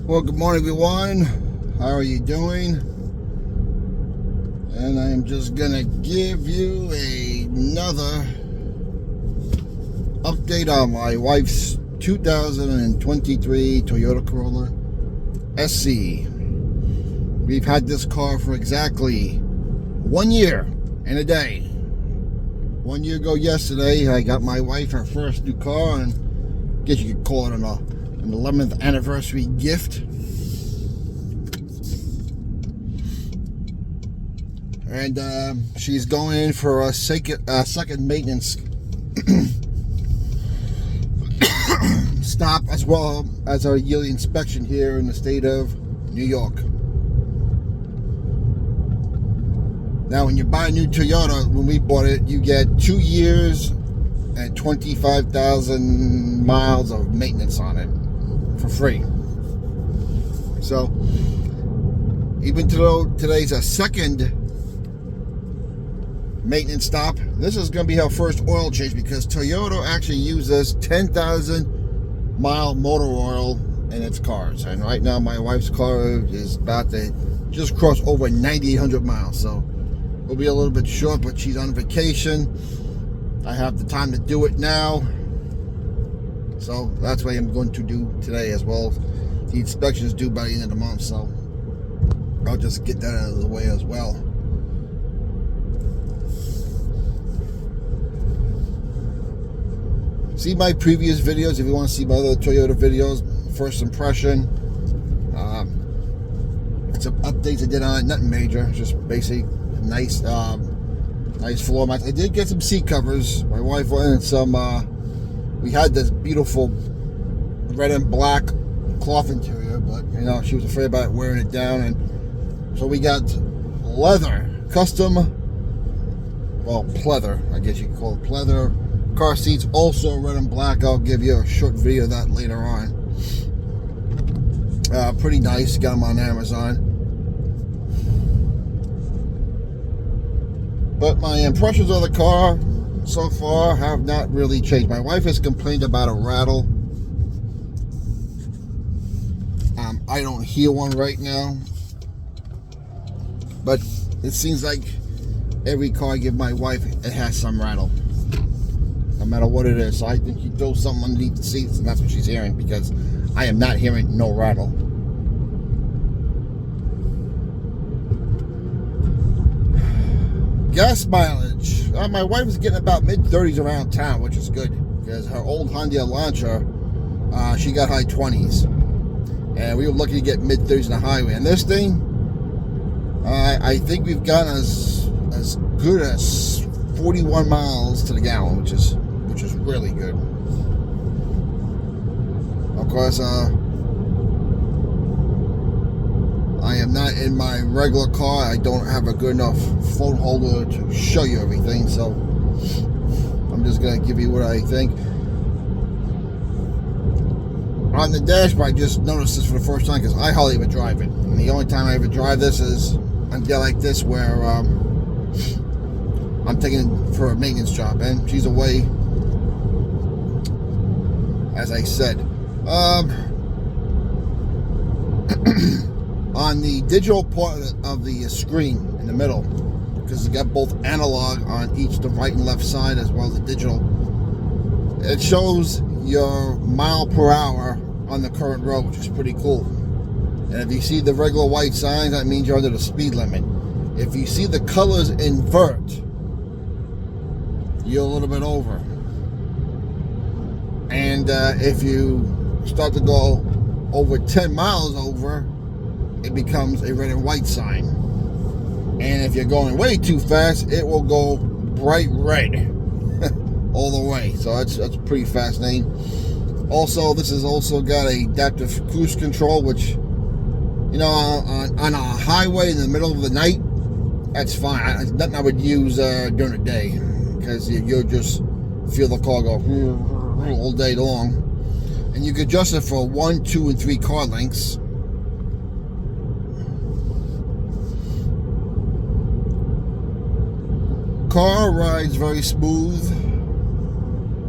Well, good morning, everyone. How are you doing? And I'm just gonna give you another update on my wife's 2023 Toyota Corolla SC. We've had this car for exactly 1 year and a day. 1 year ago yesterday, I got my wife her first new car, and I guess you could call it an 11th anniversary gift. And she's going in for a second maintenance stop, as well as our yearly inspection here in the state of New York. Now, when you buy a new Toyota, when we bought it, you get 2 years and 25,000 miles of maintenance on it for free. So, even though today's a second maintenance stop, this is going to be our first oil change, because Toyota actually uses 10,000 mile motor oil in its cars. And right now, my wife's car is about to just cross over 9,800 miles. So, it'll be a little bit short, but she's on vacation. I have the time to do it now. So that's what I'm going to do today as well. The inspection is due by the end of the month, so I'll just get that out of the way as well. See my previous videos if you want to see my other Toyota videos. First impression. Some updates I did on it, nothing major, just basic. Nice floor mats. I did get some seat covers. My wife wanted some. We had this beautiful red and black cloth interior, but she was afraid about wearing it down, and so we got leather, custom, pleather, I guess you could call it pleather car seats, also red and black. I'll give you a short video of that later on. Pretty nice. Got them on Amazon. But my impressions of the car so far have not really changed. My wife has complained about a rattle. I don't hear one right now. But it seems like every car I give my wife, it has some rattle. No matter what it is. So I think she throws something underneath the seats, and that's what she's hearing, because I am not hearing no rattle. Gas mileage. My wife is getting about mid-30s around town, which is good, because her old Honda Elantra, she got high 20s. And we were lucky to get mid-30s on the highway. And this thing, I think we've gotten as good as 41 miles to the gallon, which is really good. Of course, I am not in my regular car. I don't have a good enough phone holder to show you everything, so I'm just going to give you what I think. On the dashboard, I just noticed this for the first time, because I hardly ever drive it. And the only time I ever drive this is on a day like this, where I'm taking it for a maintenance job, and she's away, as I said. On the digital part of the screen in the middle, because it's got both analog on each, the right and left side, as well as the digital, it shows your mile per hour on the current road, which is pretty cool. And if you see the regular white signs, that means you're under the speed limit. If you see the colors invert, you're a little bit over. And if you start to go over 10 miles over, it becomes a red and white sign. And if you're going way too fast, it will go bright red all the way. So that's pretty fascinating. Also, this has also got a adaptive cruise control, which, on a highway in the middle of the night, that's fine. Nothing I would use during the day, because you'll just feel the car go all day long. And you can adjust it for 1, 2, and 3 car lengths. Car rides very smooth.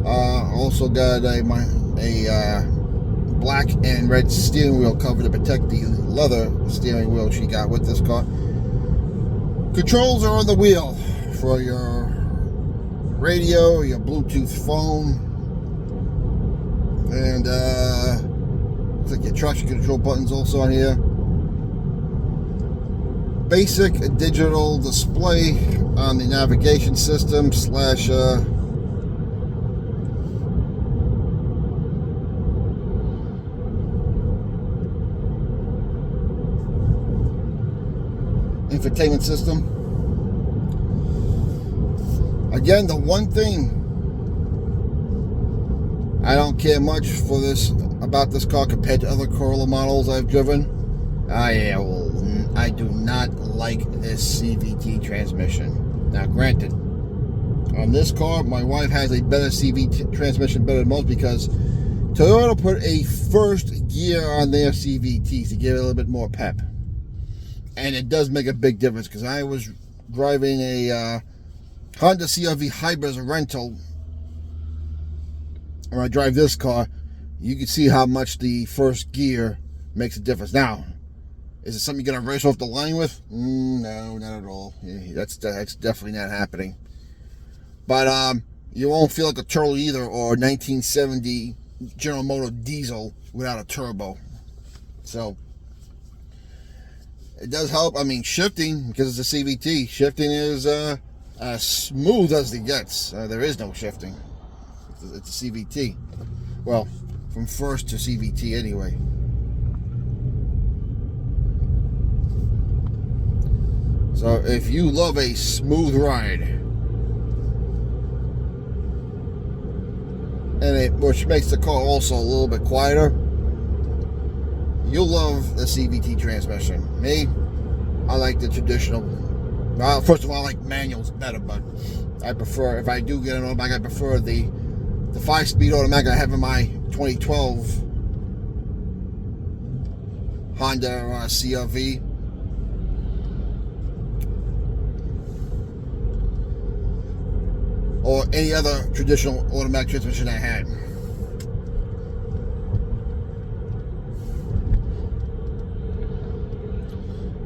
Also got a black and red steering wheel cover to protect the leather steering wheel she got with this car. Controls are on the wheel for your radio, your Bluetooth phone, and looks like your traction control buttons also on here. Basic digital display on the navigation system slash infotainment system. Again, the one thing I don't care much for this about this car compared to other Corolla models I've driven. I do not like this CVT transmission. Now, granted, on this car, my wife has a better CVT transmission, better than most, because Toyota put a first gear on their CVTs to give it a little bit more pep. And it does make a big difference, because I was driving a Honda CR-V Hybrid as a rental. When I drive this car, you can see how much the first gear makes a difference. Now, is it something you're going to race off the line with? No, not at all. Yeah, that's definitely not happening. But you won't feel like a turtle either, or 1970 General Motors diesel without a turbo. So it does help. I mean, shifting, because it's a CVT, shifting is as smooth as it gets. There is no shifting. It's a CVT. Well, from first to CVT anyway. So if you love a smooth ride, which makes the car also a little bit quieter, you'll love the CVT transmission. Me, I like the traditional. Well, first of all, I like manuals better, but I prefer, if I do get an automatic, I prefer the 5-speed automatic I have in my 2012 Honda CR-V. Or any other traditional automatic transmission I had.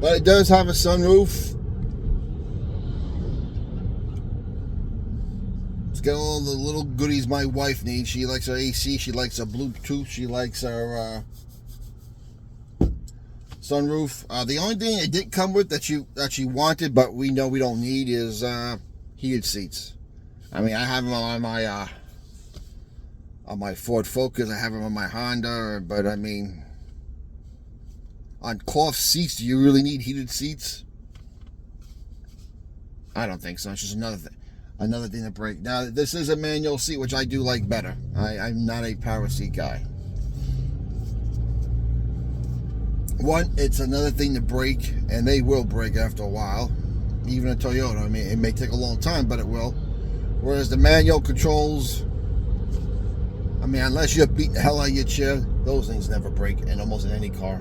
But it does have a sunroof. It's got all the little goodies my wife needs. She likes her AC, she likes her Bluetooth, she likes her sunroof. The only thing it didn't come with that she wanted, but we know we don't need, is heated seats. I mean, I have them on my Ford Focus. I have them on my Honda. But I mean, on cloth seats, do you really need heated seats? I don't think so. It's just another thing to break. Now, this is a manual seat, which I do like better. I'm not a power seat guy. One, it's another thing to break, and they will break after a while. Even a Toyota. I mean, it may take a long time, but it will. Whereas the manual controls, I mean, unless you're beating the hell out of your chair, those things never break in almost in any car.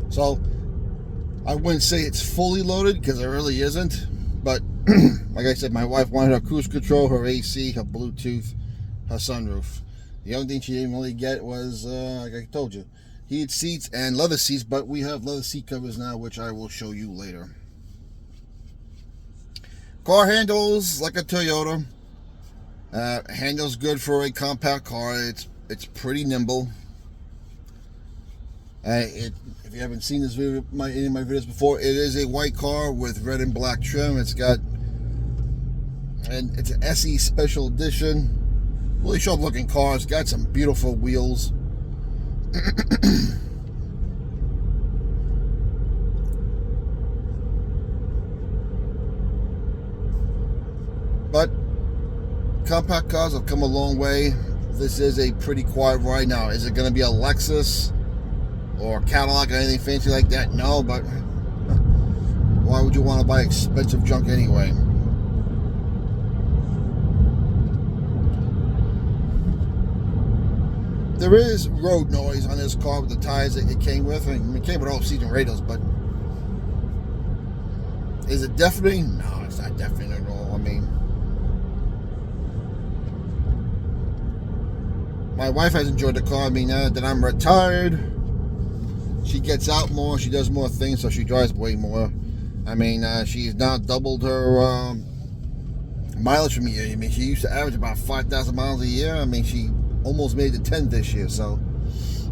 So, I wouldn't say it's fully loaded, because it really isn't. But, like I said, my wife wanted her cruise control, her AC, her Bluetooth, her sunroof. The only thing she didn't really get was, like I told you, heated seats and leather seats. But we have leather seat covers now, which I will show you later. Car handles like a Toyota. Handles good for a compact car. It's pretty nimble. If you haven't seen this video, any of my videos before, it is a white car with red and black trim. It's an SE Special Edition. Really sharp looking car. It's got some beautiful wheels. But compact cars have come a long way. This is a pretty quiet ride. Now, is it going to be a Lexus or Cadillac or anything fancy like that? No, but why would you want to buy expensive junk anyway? There is road noise on this car with the tires that it came with. I mean, it came with all-season radios, but is it deafening? No, it's not deafening at all. I mean, My wife has enjoyed the car. I mean, now that I'm retired, she gets out more, she does more things, so she drives way more. I mean, she's now doubled her mileage from a year. I mean, she used to average about 5,000 miles a year. I mean, she almost made the 10 this year, so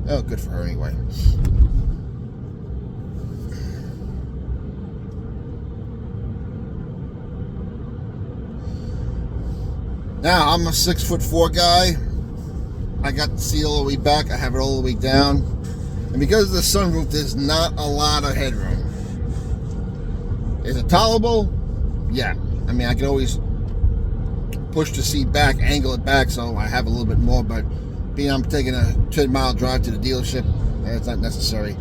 oh, good for her anyway. Now, I'm a 6'4" guy. I got the seat all the way back. I have it all the way down. And because of the sunroof, there's not a lot of headroom. Is it tolerable? Yeah. I mean, I can always push the seat back, angle it back so I have a little bit more, but being I'm taking a 10-mile drive to the dealership, that's not necessary.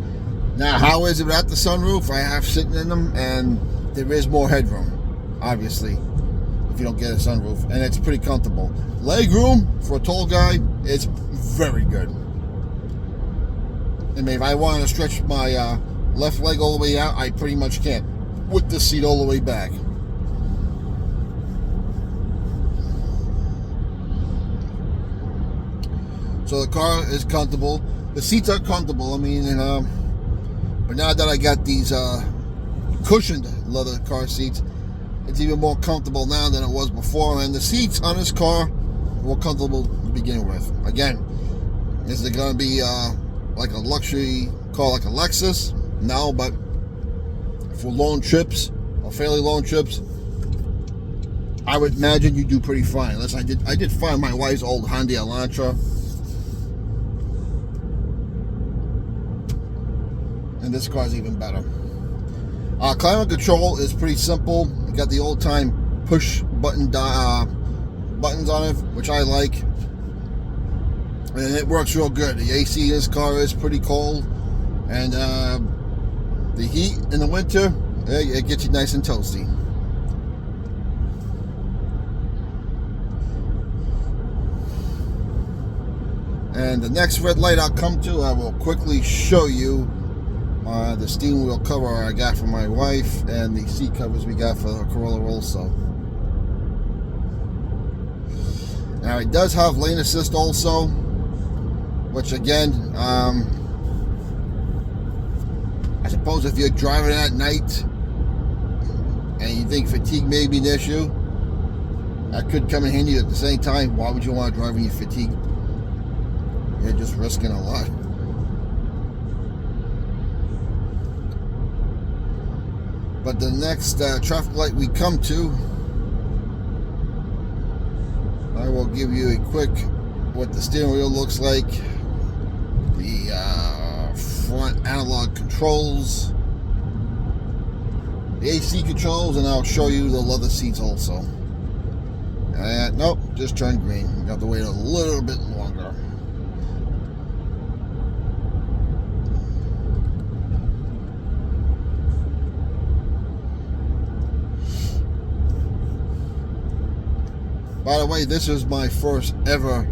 Now, how is it without the sunroof? I have sitting in them, and there is more headroom, obviously, if you don't get a sunroof, and it's pretty comfortable. Leg room for a tall guy, it's very good. I mean, if I wanted to stretch my left leg all the way out, I pretty much can't with the seat all the way back. So the car is comfortable. The seats are comfortable. I mean, but now that I got these cushioned leather car seats, it's even more comfortable now than it was before. And the seats on this car were comfortable to begin with. Again, is it going to be like a luxury car like a Lexus? No, but for long trips or fairly long trips, I would imagine you do pretty fine. Unless I did find my wife's old Hyundai Elantra, and this car's even better. Climate control is pretty simple. You got the old time push button buttons on it, which I like, and it works real good. The AC in this car is pretty cold, and the heat in the winter, it gets you nice and toasty. And the next red light I'll come to, I will quickly show you the steering wheel cover I got for my wife and the seat covers we got for the Corolla also. Now it does have lane assist also, which again, I suppose if you're driving at night and you think fatigue may be an issue, that could come in handy. At the same time, why would you want to drive when you're fatigued? You're just risking a lot. But the next traffic light we come to, I will give you a quick what the steering wheel looks like, the front analog controls, the AC controls, and I'll show you the leather seats also. Nope, just turned green. You have to wait a little bit longer. By the way, this is my first ever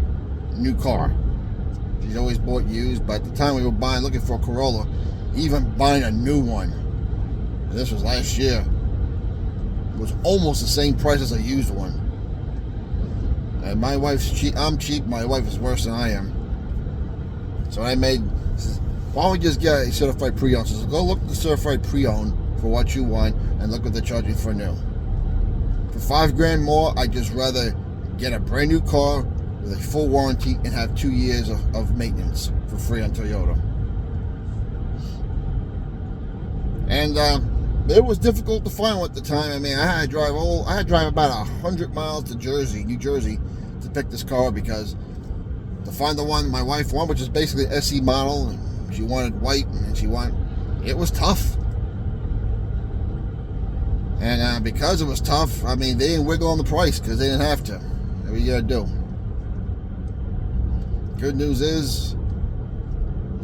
new car. She's always bought used, but at the time we were looking for a Corolla, even buying a new one, and this was last year, it was almost the same price as a used one. And my wife's cheap, I'm cheap, my wife is worse than I am. So I made, why don't we just get a certified pre-owned? So go look at the certified pre-owned for what you want and look what they're charging for new. For $5,000 more, I'd just rather get a brand new car with a full warranty and have 2 years of maintenance for free on Toyota. And it was difficult to find one at the time. I mean, I had to drive about 100 miles to New Jersey, to pick this car, because to find the one my wife wanted, which is basically an SE model, and she wanted white, and it was tough. And because it was tough, I mean, they didn't wiggle on the price because they didn't have to. What you gotta do? Good news is,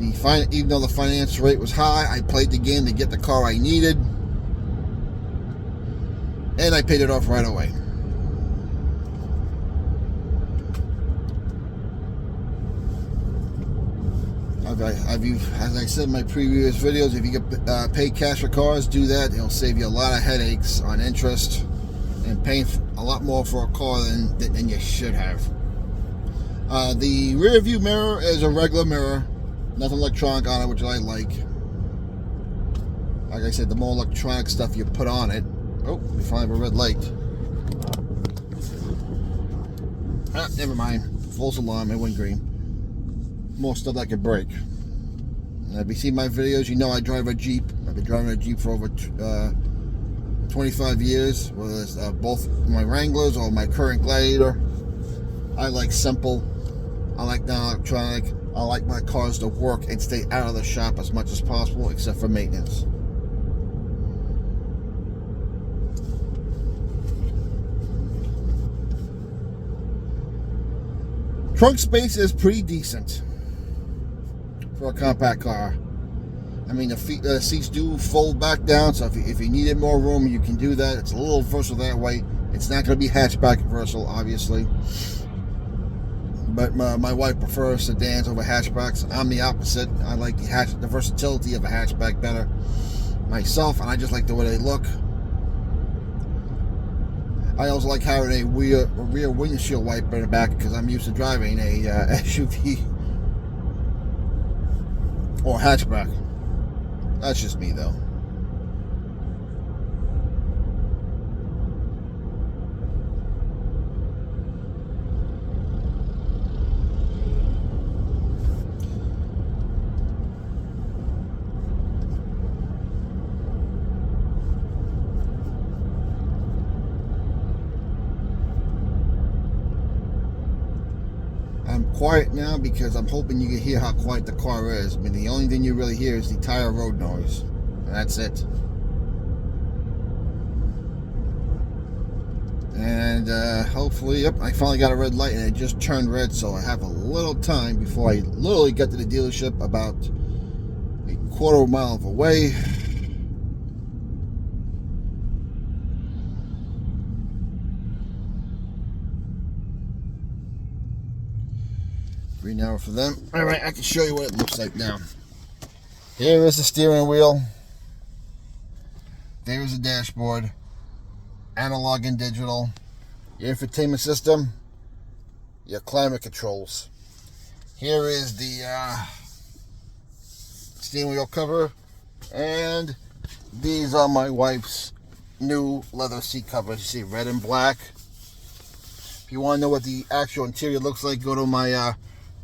even though the finance rate was high, I played the game to get the car I needed, and I paid it off right away. As I said in my previous videos, if you can pay cash for cars, do that. It'll save you a lot of headaches on interest and paying a lot more for a car than you should have. The rear view mirror is a regular mirror, nothing electronic on it, which I like. Like I said, the more electronic stuff you put on it. Oh, we finally have a red light. Never mind. False alarm, it went green. More stuff that could break. If you see my videos, you know I drive a Jeep. I've been driving a Jeep for over 25 years, whether it's both my Wranglers or my current Gladiator. I like simple. I like non-electronic. I like my cars to work and stay out of the shop as much as possible, except for maintenance. Trunk space is pretty decent for a compact car. I mean, the seats do fold back down, so if you needed more room, you can do that. It's a little versatile that way. It's not going to be hatchback versatile, obviously. But my wife prefers sedans over hatchbacks. I'm the opposite. I like the versatility of a hatchback better myself, and I just like the way they look. I also like having a rear windshield wiper in the back because I'm used to driving a SUV or hatchback. That's just me, though. I'm quiet now because I'm hoping you can hear how quiet the car is. I mean, the only thing you really hear is the tire road noise. And that's it. And hopefully, yep, I finally got a red light and it just turned red, so I have a little time before I literally get to the dealership, about a quarter of a mile away. Green arrow for them. All right, I can show you what it looks like now. Here is the steering wheel. There is the dashboard. Analog and digital. Your infotainment system. Your climate controls. Here is the steering wheel cover. And these are my wife's new leather seat covers. You see red and black. If you want to know what the actual interior looks like, go to my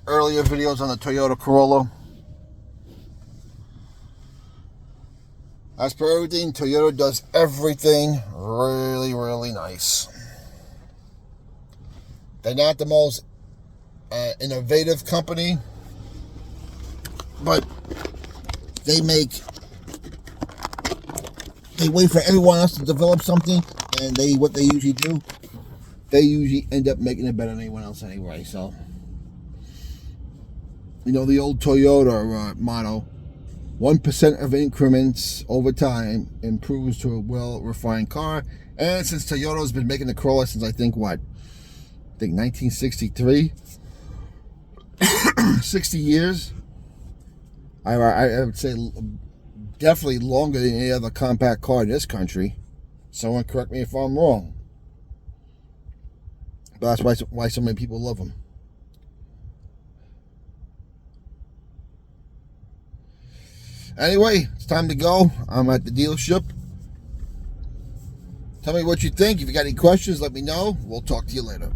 earlier videos on the Toyota Corolla. As per everything, Toyota does everything really, really nice. They're not the most innovative company, but they wait for everyone else to develop something, and what they usually do, they usually end up making it better than anyone else anyway. So, you know, the old Toyota motto, 1% of increments over time improves to a well-refined car. And since Toyota's been making the Corolla since I think 1963, 60 years, I would say definitely longer than any other compact car in this country. Someone correct me if I'm wrong. But that's why so many people love them. Anyway, it's time to go. I'm at the dealership. Tell me what you think. If you got any questions, let me know. We'll talk to you later.